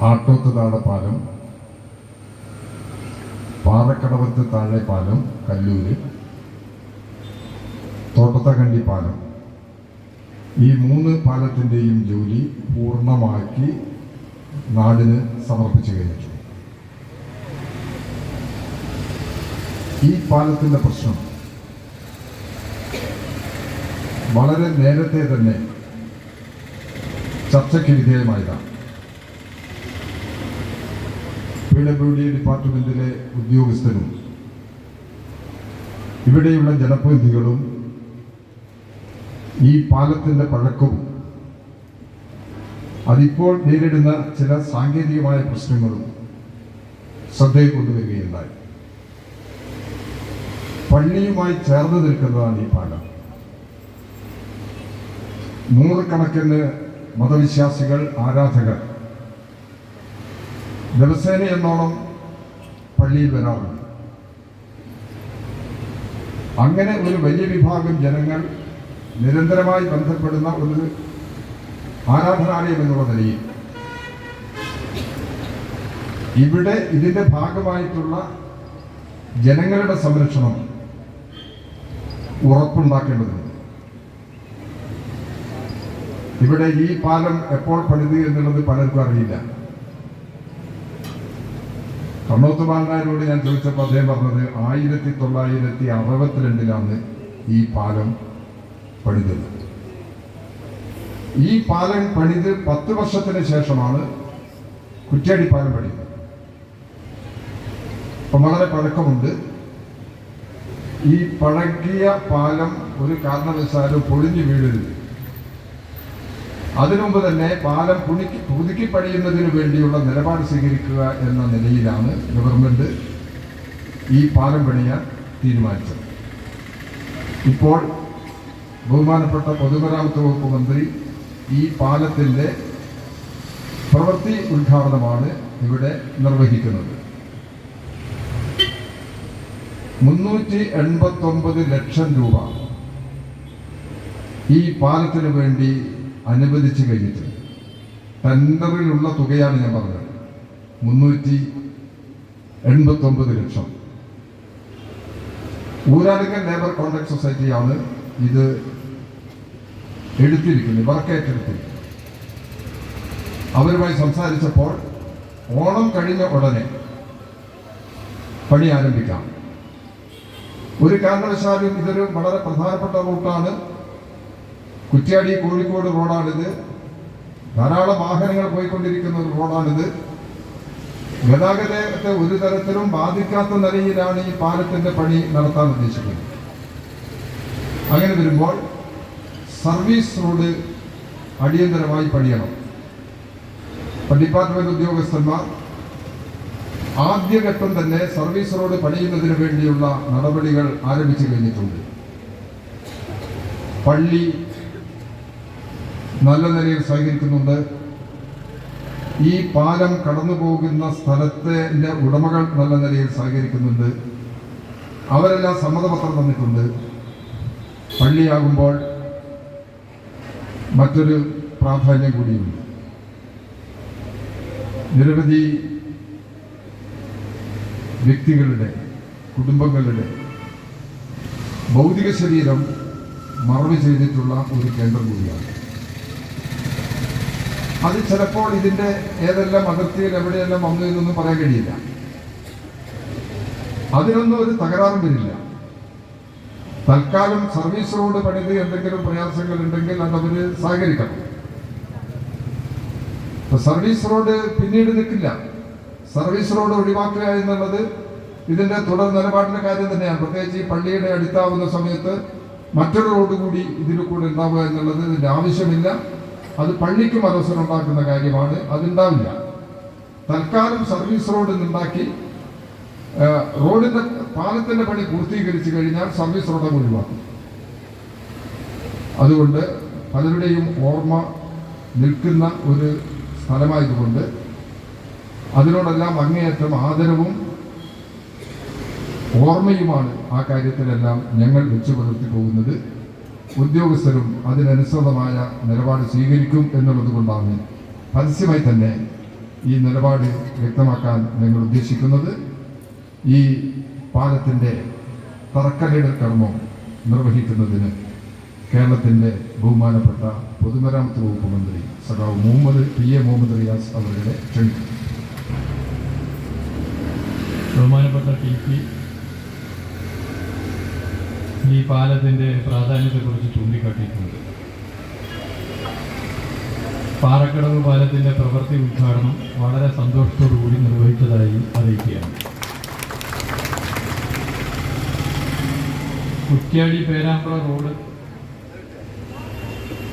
ആട്ടോത്ത് പാലം, പാറക്കടവത്ത് താഴെ പാലം കല്ലൂര്, തോട്ടത്തകണ്ടി പാലം, ഈ 3 പാലത്തിൻ്റെയും ജോലി പൂർണ്ണമാക്കി നാടിന് സമർപ്പിച്ചു കഴിഞ്ഞിട്ടുണ്ട്. ഈ പാലത്തിൻ്റെ പ്രശ്നം വളരെ നേരത്തെ തന്നെ ചർച്ചയ്ക്ക് വിധേയമായതാണ്. PWD ഡിപ്പാർട്ട്മെന്റിലെ ഉദ്യോഗസ്ഥരും ഇവിടെയുള്ള ജനപ്രതിനിധികളും ഈ പാലത്തിൻ്റെ പഴക്കവും അതിപ്പോൾ നേരിടുന്ന ചില സാങ്കേതികമായ പ്രശ്നങ്ങളും ശ്രദ്ധയിൽ കൊണ്ടുവരികയുണ്ടായി. പള്ളിയുമായി ചേർന്ന് നിൽക്കുന്നതാണ് ഈ പാലം. 100 കണക്കിന് മതവിശ്വാസികൾ, ആരാധകർ ദിവസേന എന്നോണം പള്ളിയിൽ വരാറുണ്ട്. അങ്ങനെ ഒരു വലിയ വിഭാഗം ജനങ്ങൾ നിരന്തരമായി ബന്ധപ്പെടുന്ന ഒരു ആരാധനാലയം എന്നുള്ള നിലയിൽ ഇവിടെ ഇതിൻ്റെ ഭാഗമായിട്ടുള്ള ജനങ്ങളുടെ സംരക്ഷണം ഉറപ്പുണ്ടാക്കേണ്ടതുണ്ട്. ഇവിടെ ഈ പാലം എപ്പോൾ പണിത് എന്നുള്ളത് പലർക്കും അറിയില്ല. കണ്ണോത്ത് ബാലനായരോട് ഞാൻ ചോദിച്ചപ്പോൾ അദ്ദേഹം പറഞ്ഞത് 1962 ഈ പാലം പണിതത്. ഈ പാലം പണിത് 10 വർഷത്തിന് ശേഷമാണ് കുറ്റ്യാടി പാലം പണിതത്. അപ്പം വളരെ പഴക്കമുണ്ട്. ഈ പഴകിയ പാലം ഒരു കാരണവശാലും പൊളിഞ്ഞു വീഴരുത്. അതിനുമുമ്പ് തന്നെ പാലം പുതുക്കി പണിയുന്നതിന് വേണ്ടിയുള്ള നിലപാട് സ്വീകരിക്കുക എന്ന നിലയിലാണ് ഗവൺമെന്റ് ഈ പാലം പണിയാൻ തീരുമാനിച്ചത്. ഇപ്പോൾ ബഹുമാനപ്പെട്ട പൊതുമരാമത്ത് വകുപ്പ് മന്ത്രി ഈ പാലത്തിൻ്റെ പ്രവൃത്തി ഉദ്ഘാടനമാണ് ഇവിടെ നിർവഹിക്കുന്നത്. 389 ലക്ഷം രൂപ ഈ പാലത്തിന് വേണ്ടി അനുവദിച്ചു കഴിഞ്ഞിട്ടുണ്ട്. ടെൻഡറിലുള്ള തുകയാണ് ഞാൻ പറഞ്ഞത്. 389 ലക്ഷം. ഊരാലുങ്കൽ ലേബർ കോൺട്രാക്ട് സൊസൈറ്റിയാണ് ഇത് എടുത്തിരിക്കുന്നത്, വർക്ക് ഏറ്റെടുത്തിരിക്കുന്നത്. അവരുമായി സംസാരിച്ചപ്പോൾ ഓണം കഴിഞ്ഞ ഉടനെ പണി ആരംഭിക്കാം. ഒരു കാരണവശാലും ഇതൊരു വളരെ പ്രധാനപ്പെട്ട റൂട്ടാണ്. കുറ്റ്യാടി കോഴിക്കോട് റോഡാണിത്. ധാരാളം വാഹനങ്ങൾ പോയിക്കൊണ്ടിരിക്കുന്ന ഒരു റോഡാണിത്. ഗതാഗതത്തെ ഒരു തരത്തിലും ബാധിക്കാത്ത നിലയിലാണ് ഈ പാലത്തിന്റെ പണി നടത്താൻ ഉദ്ദേശിക്കുന്നത്. അങ്ങനെ വരുമ്പോൾ സർവീസ് റോഡ് അടിയന്തരമായി പണിയണം. ഡിപ്പാർട്ട്മെന്റ് ഉദ്യോഗസ്ഥന്മാർ ആദ്യഘട്ടം തന്നെ സർവീസ് റോഡ് പണിയുന്നതിന് വേണ്ടിയുള്ള നടപടികൾ ആരംഭിച്ചു കഴിഞ്ഞിട്ടുണ്ട്. പള്ളി നല്ല നിലയിൽ സഹകരിക്കുന്നുണ്ട്. ഈ പാലം കടന്നു പോകുന്ന സ്ഥലത്തിന്റെ ഉടമകൾ നല്ല നിലയിൽ സഹകരിക്കുന്നുണ്ട്. അവരെല്ലാം സമ്മതപത്രം തന്നിട്ടുണ്ട്. പള്ളിയാകുമ്പോൾ മറ്റൊരു പ്രാധാന്യം കൂടിയുണ്ട്. നിരവധി വ്യക്തികളുടെ, കുടുംബങ്ങളുടെ ഭൗതിക ശരീരം മറവ് ചെയ്തിട്ടുള്ള ഒരു കേന്ദ്രം കൂടിയാണ്. അത് ചിലപ്പോൾ ഇതിൻ്റെ ഏതെല്ലാം അതിർത്തിയിൽ എവിടെയെല്ലാം വന്നു എന്നൊന്നും പറയാൻ കഴിയില്ല. അതിനൊന്നും ഒരു തകരാറും വരില്ല. തൽക്കാലം സർവീസ് റോഡ് പണിത് എന്തെങ്കിലും പ്രയാസങ്ങൾ ഉണ്ടെങ്കിൽ അതവർ സഹകരിക്കണം. സർവീസ് റോഡ് പിന്നീട് നിൽക്കില്ല. സർവീസ് റോഡ് ഒഴിവാക്കുക എന്നുള്ളത് ഇതിന്റെ തുടർ നിലപാടിന്റെ കാര്യം തന്നെയാണ്. പ്രത്യേകിച്ച് ഈ പള്ളിയുടെ അടുത്താവുന്ന സമയത്ത് മറ്റൊരു റോഡ് കൂടി ഇതിൽ കൂടെ ഉണ്ടാവുക എന്നുള്ളത് ഇതിന്റെ ആവശ്യമില്ല. അത് പള്ളിക്കും അവസരം ഉണ്ടാക്കുന്ന കാര്യമാണ്. അതുണ്ടാവില്ല. തൽക്കാലം സർവീസ് റോഡ് ഉണ്ടാക്കി റോഡിന്റെ പാലത്തിന്റെ പണി പൂർത്തീകരിച്ചു കഴിഞ്ഞാൽ സർവീസ് റോഡ് ഒഴിവാക്കും. അതുകൊണ്ട് പലരുടെയും ഓർമ്മ നിൽക്കുന്ന ഒരു സ്ഥലമായതുകൊണ്ട് അതിനോടെല്ലാം അങ്ങേയറ്റം ആദരവും ഓർമ്മയുമാണ് ആ കാര്യത്തിലെല്ലാം ഞങ്ങൾ വെച്ചു പുലർത്തി പോകുന്നത്. ഉദ്യോഗസ്ഥരും അതിനനുസൃതമായ നിലപാട് സ്വീകരിക്കും എന്നുള്ളത് കൊണ്ടാണ് പരസ്യമായി തന്നെ ഈ നിലപാട് വ്യക്തമാക്കാൻ ഞങ്ങൾ ഉദ്ദേശിക്കുന്നത് ഈ പാലത്തിൻ്റെ തറക്കല്ലിടൽ കർമ്മം നിർവഹിക്കുന്നതിന് കേരളത്തിൻ്റെ ബഹുമാനപ്പെട്ട പൊതുമരാമത്ത് വകുപ്പ് മന്ത്രി സഖാവ് മുഹമ്മദ് റിയാസ് അവരുടെ ക്ഷണിക്കുന്നു. ബഹുമാനപ്പെട്ട TP ഈ പാലത്തിൻ്റെ പ്രാധാന്യത്തെക്കുറിച്ച് ചൂണ്ടിക്കാട്ടിയിട്ടുണ്ട്. പാറക്കടവ് പാലത്തിൻ്റെ പ്രവൃത്തി ഉദ്ഘാടനം വളരെ സന്തോഷത്തോടുകൂടി നിർവഹിച്ചതായി അറിയിക്കുകയാണ്. കുറ്റ്യാടി പേരാമ്പ്ര റോഡ്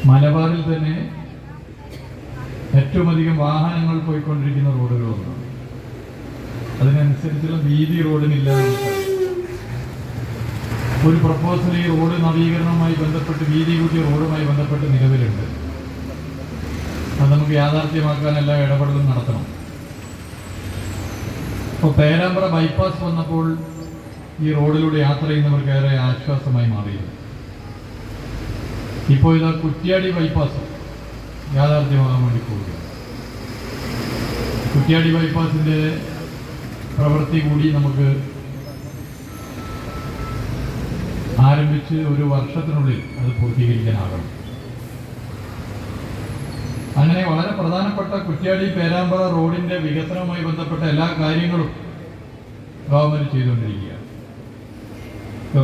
മലബാറിൽ തന്നെ ഏറ്റവും അധികം വാഹനങ്ങൾ പോയിക്കൊണ്ടിരിക്കുന്ന റോഡുകളൊന്നാണ്. അതിനനുസരിച്ചുള്ള വീതി റോഡിനില്ല. ഒരു പ്രപ്പോസൽ ഈ റോഡ് നവീകരണവുമായി ബന്ധപ്പെട്ട് വീതി കൂട്ടിയ റോഡുമായി ബന്ധപ്പെട്ട് നിലവിലുണ്ട്. അത് നമുക്ക് യാഥാർത്ഥ്യമാക്കാൻ എല്ലാ ഇടപെടലും നടത്തണം. ഇപ്പോൾ പേരാമ്പ്ര ബൈപ്പാസ് വന്നപ്പോൾ ഈ റോഡിലൂടെ യാത്ര ചെയ്യുന്നവർക്ക് ഏറെ ആശ്വാസമായി മാറിയിരുന്നു. ഇപ്പോൾ ഇതാ കുറ്റ്യാടി ബൈപ്പാസ് യാഥാർത്ഥ്യമാകാൻ വേണ്ടി പോവുകയാണ്. കുറ്റ്യാടി ബൈപ്പാസിൻ്റെ പ്രവൃത്തി കൂടി നമുക്ക് ആരംഭിച്ച് ഒരു വർഷത്തിനുള്ളിൽ അത് പൂർത്തീകരിക്കാനാകണം. അങ്ങനെ വളരെ പ്രധാനപ്പെട്ട കുറ്റ്യാടി പേരാമ്പ്ര റോഡിൻ്റെ വികസനവുമായി ബന്ധപ്പെട്ട എല്ലാ കാര്യങ്ങളും ഗവൺമെൻറ് ചെയ്തുകൊണ്ടിരിക്കുകയാണ്.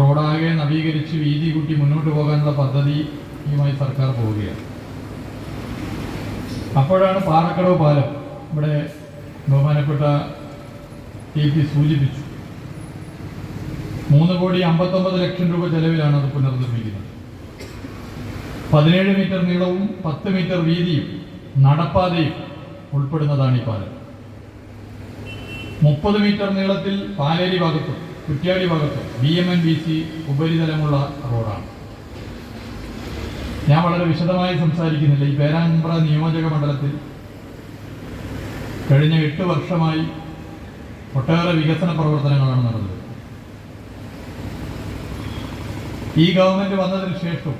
റോഡാകെ നവീകരിച്ച് വീതി കൂട്ടി മുന്നോട്ട് പോകാനുള്ള പദ്ധതിയുമായി സർക്കാർ പോവുകയാണ്. അപ്പോഴാണ് പാറക്കടവ് പാലം ഇവിടെ ബഹുമാനപ്പെട്ട TP സൂചിപ്പിച്ചു. 3,59,00,000 രൂപ ചെലവിലാണ് അത് പുനർനിർമ്മിക്കുന്നത്. 17 മീറ്റർ നീളവും 10 മീറ്റർ വീതിയും നടപ്പാതയും ഉൾപ്പെടുന്നതാണ് ഈ പാലം. 30 മീറ്റർ നീളത്തിൽ പാലേരി ഭാഗത്തും കുറ്റ്യാടി ഭാഗത്തും BMNBC ഉപരിതലമുള്ള റോഡാണ്. ഞാൻ വളരെ വിശദമായി സംസാരിക്കുന്നില്ല. ഈ പേരാമ്പ്ര നിയോജക മണ്ഡലത്തിൽ കഴിഞ്ഞ 8 വർഷമായി ഒട്ടേറെ വികസന പ്രവർത്തനങ്ങളാണ് നടന്നത്. ഈ ഗവൺമെന്റ് വന്നതിന് ശേഷം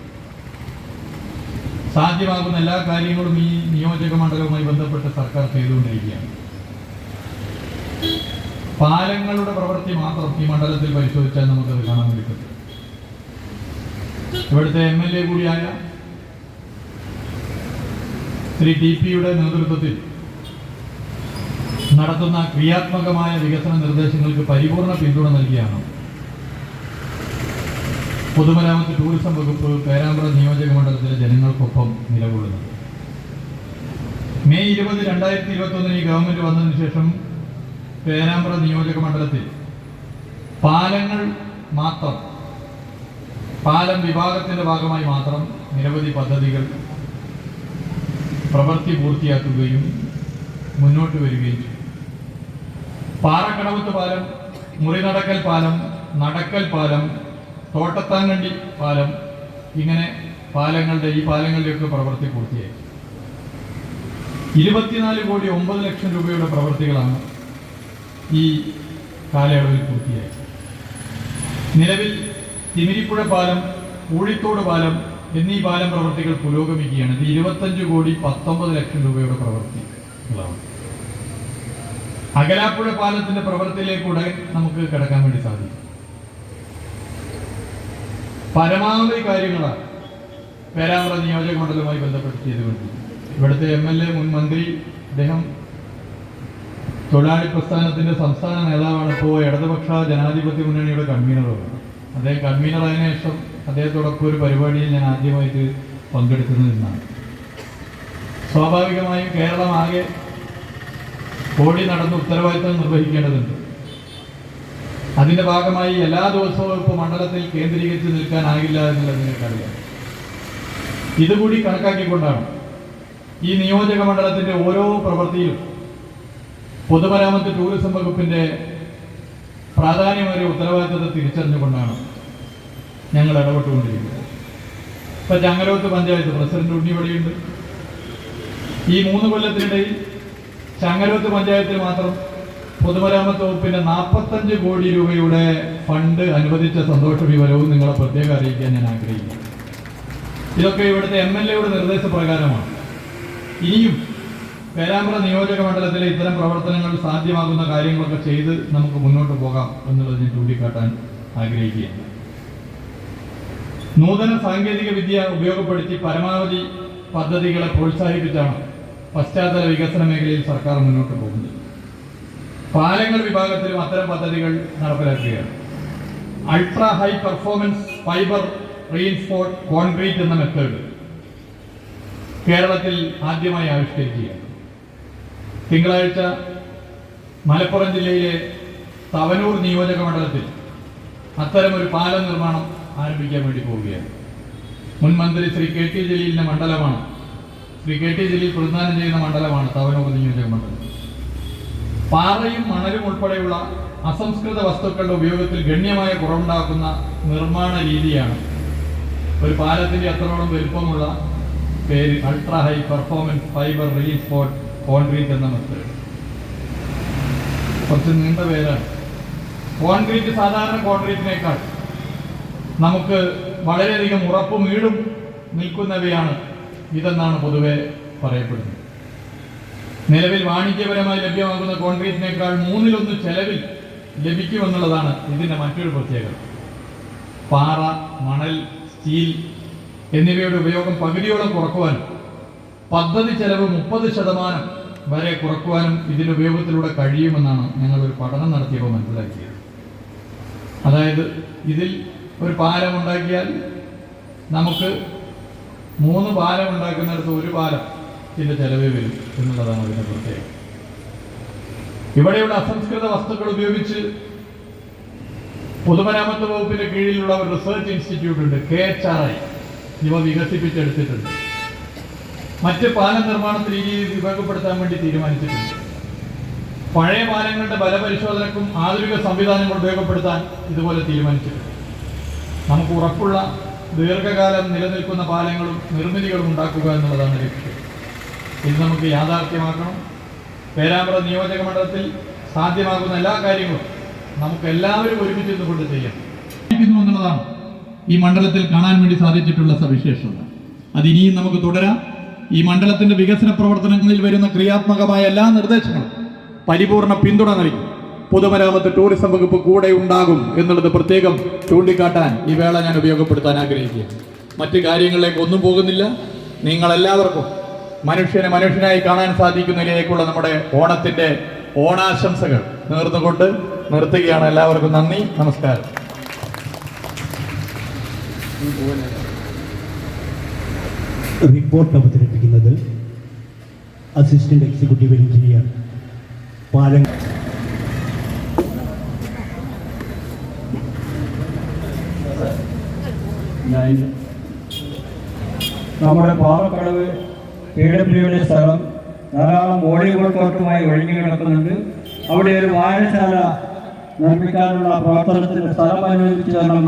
സാധ്യമാകുന്ന എല്ലാ കാര്യങ്ങളും ഈ നിയോജക മണ്ഡലവുമായി ബന്ധപ്പെട്ട് സർക്കാർ ചെയ്തുകൊണ്ടിരിക്കുകയാണ്. പാലങ്ങളുടെ പ്രവൃത്തി മാത്രം ഈ മണ്ഡലത്തിൽ പരിശോധിച്ചാൽ നമുക്കത് കാണാൻ വേണ്ടി പറ്റും. ഇവിടുത്തെ MLA കൂടിയായ ശ്രീ TPയുടെ നേതൃത്വത്തിൽ നടത്തുന്ന ക്രിയാത്മകമായ വികസന നിർദ്ദേശങ്ങൾക്ക് പരിപൂർണ പിന്തുണ നൽകിയാണ് പൊതുമരാമത്ത് ടൂറിസം വകുപ്പ് പേരാമ്പ്ര നിയോജക മണ്ഡലത്തിലെ ജനങ്ങൾക്കൊപ്പം നിലകൊള്ളുന്നത്. മെയ് 20, 2021 ഈ ഗവൺമെന്റ് വന്നതിന് ശേഷം പേരാമ്പ്ര നിയോജക മണ്ഡലത്തിൽ പാലങ്ങൾ മാത്രം, പാലം വിഭാഗത്തിന്റെ ഭാഗമായി മാത്രം നിരവധി പദ്ധതികൾ പ്രവൃത്തി പൂർത്തിയാക്കുകയും മുന്നോട്ട് വരികയും ചെയ്തു. പാറക്കടവത്ത് പാലം, മുറിനടക്കൽ പാലം, നടക്കൽ പാലം, തോട്ടത്താങ്കണ്ടി പാലം, ഇങ്ങനെ ഈ പാലങ്ങളുടെയൊക്കെ പ്രവൃത്തി പൂർത്തിയായി. 24,09,00,000 രൂപയുടെ പ്രവൃത്തികളാണ് ഈ കാലയളവിൽ പൂർത്തിയായി. നിലവിൽ തിമിരിപ്പുഴ പാലം, ഊഴിത്തോട് പാലം എന്നീ പാലം പ്രവൃത്തികൾ പുരോഗമിക്കുകയാണ്. ഇത് 25,19,00,000 രൂപയുടെ പ്രവൃത്തികളാണ്. അകലാപ്പുഴ പാലത്തിന്റെ പ്രവൃത്തിയിലേക്ക് ഉടൻ നമുക്ക് കിടക്കാൻ വേണ്ടി സാധിക്കും. പരമാവധി കാര്യങ്ങളാണ് പേരാമ്പ്ര നിയോജക മണ്ഡലവുമായി ബന്ധപ്പെട്ട് ചെയ്തുകൊണ്ടിരിക്കുന്നത്. ഇവിടുത്തെ MLA മുൻ മന്ത്രി, അദ്ദേഹം തൊഴിലാളി പ്രസ്ഥാനത്തിന്റെ സംസ്ഥാന നേതാവാണ്. ഇപ്പോൾ ഇടതുപക്ഷ ജനാധിപത്യ മുന്നണിയുടെ കൺവീനറാണ്. അദ്ദേഹം കൺവീനറായതിനു ശേഷം അദ്ദേഹത്തോടൊപ്പം ഒരു പരിപാടിയിൽ ഞാൻ ആദ്യമായിട്ട് പങ്കെടുക്കുന്നത് നിന്നാണ്. സ്വാഭാവികമായും കേരളം ആകെ ഓടി നടന്ന് ഉത്തരവാദിത്തം നിർവഹിക്കേണ്ടതുണ്ട്. അതിന്റെ ഭാഗമായി എല്ലാ ദിവസവും ഇപ്പോൾ മണ്ഡലത്തിൽ കേന്ദ്രീകരിച്ച് നിൽക്കാനാകില്ല എന്നുള്ളത് നിങ്ങൾക്കറിയാം. ഇതുകൂടി കണക്കാക്കിക്കൊണ്ടാണ് ഈ നിയോജക മണ്ഡലത്തിന്റെ ഓരോ പ്രവൃത്തിയിലും പൊതുമരാമത്ത് ടൂറിസം വകുപ്പിന്റെ പ്രാധാന്യമേറിയ ഉത്തരവാദിത്തത്തെ തിരിച്ചറിഞ്ഞുകൊണ്ടാണ് ഞങ്ങൾ ഇടപെട്ടുകൊണ്ടിരിക്കുന്നത്. ഇപ്പൊ ചങ്ങരോത്ത് പഞ്ചായത്ത് പ്രസിഡന്റ് ഉണ്ണിവടിയുണ്ട്. ഈ 3 കൊല്ലത്തിനിടയിൽ ചങ്ങരോത്ത് പഞ്ചായത്തിൽ മാത്രം പൊതുമരാമത്ത് വകുപ്പിന്റെ 45 കോടി രൂപയുടെ ഫണ്ട് അനുവദിച്ച സന്തോഷ വിവരവും നിങ്ങളെ പ്രത്യേകം അറിയിക്കാൻ ഞാൻ ആഗ്രഹിക്കുന്നു. ഇതൊക്കെ ഇവിടുത്തെ MLA യുടെ നിർദ്ദേശപ്രകാരമാണ്. ഇനിയും പേരാമ്പ്ര നിയോജക മണ്ഡലത്തിലെ ഇത്തരം പ്രവർത്തനങ്ങൾ സാധ്യമാകുന്ന കാര്യങ്ങളൊക്കെ ചെയ്ത് നമുക്ക് മുന്നോട്ട് പോകാം എന്നുള്ളത് ഞാൻ ചൂണ്ടിക്കാട്ടാൻ ആഗ്രഹിക്കുകയാണ്. നൂതന സാങ്കേതിക വിദ്യ ഉപയോഗപ്പെടുത്തി പരമാവധി പദ്ധതികളെ പ്രോത്സാഹിപ്പിച്ചാണ് പശ്ചാത്തല വികസന മേഖലയിൽ സർക്കാർ മുന്നോട്ട് പോകുന്നത്. പാലങ്ങൾ വിഭാഗത്തിലും അത്തരം പദ്ധതികൾ നടപ്പിലാക്കുകയാണ്. Ultra high performance fibre reinforced concrete എന്ന മെത്തേഡ് കേരളത്തിൽ ആദ്യമായി ആവിഷ്കരിക്കുകയാണ്. തിങ്കളാഴ്ച മലപ്പുറം ജില്ലയിലെ തവനൂർ നിയോജക മണ്ഡലത്തിൽ അത്തരമൊരു പാല നിർമ്മാണം ആരംഭിക്കാൻ വേണ്ടി പോവുകയാണ്. മുൻ മന്ത്രി ശ്രീ കെ ടി ജലീലിന്റെ മണ്ഡലമാണ്, ശ്രീ കെ ടി ജലീൽ പ്രതിനിധാനം ചെയ്യുന്ന മണ്ഡലമാണ് തവനൂർ നിയോജക മണ്ഡലം. പാറയും മണലും ഉൾപ്പെടെയുള്ള അസംസ്കൃത വസ്തുക്കളുടെ ഉപയോഗത്തിൽ ഗണ്യമായ കുറവുണ്ടാക്കുന്ന നിർമ്മാണ രീതിയാണ് ഒരു പാലത്തിന്റെ അത്രോളം വലുപ്പമുള്ള പേര് ultra high performance fibre reinforced concrete എന്ന മെത്തേഡ്. കുറച്ച് നീണ്ട പേരാണ്. കോൺക്രീറ്റ് സാധാരണ കോൺക്രീറ്റിനേക്കാൾ നമുക്ക് വളരെയധികം ഉറപ്പും ഈടും നിൽക്കുന്നവയാണ് ഇതെന്നാണ് പൊതുവെ പറയപ്പെടുന്നത്. നിലവിൽ വാണിജ്യപരമായി ലഭ്യമാകുന്ന കോൺക്രീറ്റിനേക്കാൾ 1/3 ചെലവിൽ ലഭിക്കുമെന്നുള്ളതാണ് ഇതിൻ്റെ മറ്റൊരു പ്രത്യേകത. പാറ, മണൽ, സ്റ്റീൽ എന്നിവയുടെ ഉപയോഗം പകുതിയോളം കുറക്കുവാനും പദ്ധതി ചെലവ് 30% വരെ കുറക്കുവാനും ഇതിൻ്റെ ഉപയോഗത്തിലൂടെ കഴിയുമെന്നാണ് ഞങ്ങളൊരു പഠനം നടത്തിയപ്പോൾ മനസ്സിലാക്കിയത്. അതായത് ഇതിൽ ഒരു പാലം ഉണ്ടാക്കിയാൽ നമുക്ക് 3 പാലം ഉണ്ടാക്കുന്നിടത്ത് 1 പാലത്തിൻ്റെ ചെലവേ വരും എന്നുള്ളതാണ് അതിൻ്റെ പ്രത്യേകത. ഇവിടെയുള്ള അസംസ്കൃത വസ്തുക്കൾ ഉപയോഗിച്ച് പൊതുമരാമത്ത് വകുപ്പിന്റെ കീഴിലുള്ള ഒരു റിസർച്ച് ഇൻസ്റ്റിറ്റ്യൂട്ട് ഉണ്ട്, KHRI. ഇവ വികസിപ്പിച്ചെടുത്തിട്ടുണ്ട്. മറ്റ് പാല നിർമ്മാണ രീതി ഉപയോഗപ്പെടുത്താൻ വേണ്ടി തീരുമാനിച്ചിട്ടുണ്ട്. പഴയ പാലങ്ങളുടെ ബലപരിശോധനക്കും ആധുനിക സംവിധാനങ്ങൾ ഉപയോഗപ്പെടുത്താൻ ഇതുപോലെ തീരുമാനിച്ചിട്ടുണ്ട്. നമുക്ക് ഉറപ്പുള്ള ദീർഘകാലം നിലനിൽക്കുന്ന പാലങ്ങളും നിർമ്മിതികളും ഉണ്ടാക്കുക എന്നുള്ളതാണ് ലക്ഷ്യം. ഇത് നമുക്ക് യാഥാർത്ഥ്യമാക്കണം. പേരാമ്പ്ര നിയോജക മണ്ഡലത്തിൽ സാധ്യമാകുന്ന എല്ലാ കാര്യങ്ങളും നമുക്ക് എല്ലാവരും ഒരുമിച്ച് നിന്നുകൊണ്ട് ചെയ്യാം എന്നുള്ളതാണ് ഈ മണ്ഡലത്തിൽ കാണാൻ വേണ്ടി സാധിച്ചിട്ടുള്ള സവിശേഷത. അതിനിയും നമുക്ക് തുടരാം. ഈ മണ്ഡലത്തിന്റെ വികസന പ്രവർത്തനങ്ങളിൽ വരുന്ന ക്രിയാത്മകമായ എല്ലാ നിർദ്ദേശങ്ങളും പരിപൂർണ പിന്തുണ നൽകി പൊതുമരാമത്ത് ടൂറിസം വകുപ്പ് കൂടെ ഉണ്ടാകും എന്നുള്ളത് പ്രത്യേകം ചൂണ്ടിക്കാട്ടാൻ ഈ വേള ഞാൻ ഉപയോഗപ്പെടുത്താൻ ആഗ്രഹിക്കുകയാണ്. മറ്റു കാര്യങ്ങളിലേക്ക് ഒന്നും പോകുന്നില്ല. നിങ്ങളെല്ലാവർക്കും മനുഷ്യനെ മനുഷ്യനായി കാണാൻ സാധിക്കുന്നതിലേക്കുള്ള നമ്മുടെ ഓണത്തിന്റെ ഓണാശംസകൾ നേർന്നുകൊണ്ട് നിർത്തുകയാണ്. എല്ലാവർക്കും നന്ദി, നമസ്കാരം. റിപ്പോർട്ട് അവതരിപ്പിക്കുന്നത് അസിസ്റ്റന്റ് എക്സിക്യൂട്ടീവ് എഞ്ചിനീയർ പാലം. നമ്മുടെ പാറക്കടവ് PWയുടെ സ്ഥലം ധാരാളം വോളിബോൾ കോർട്ടുമായി ഒഴിഞ്ഞു കിടക്കുന്നുണ്ട്. അവിടെ ഒരു വായനശാല നിർമ്മിക്കാനുള്ള പ്രവർത്തനത്തിന് സ്ഥലം അനുവദിച്ചു തരണം.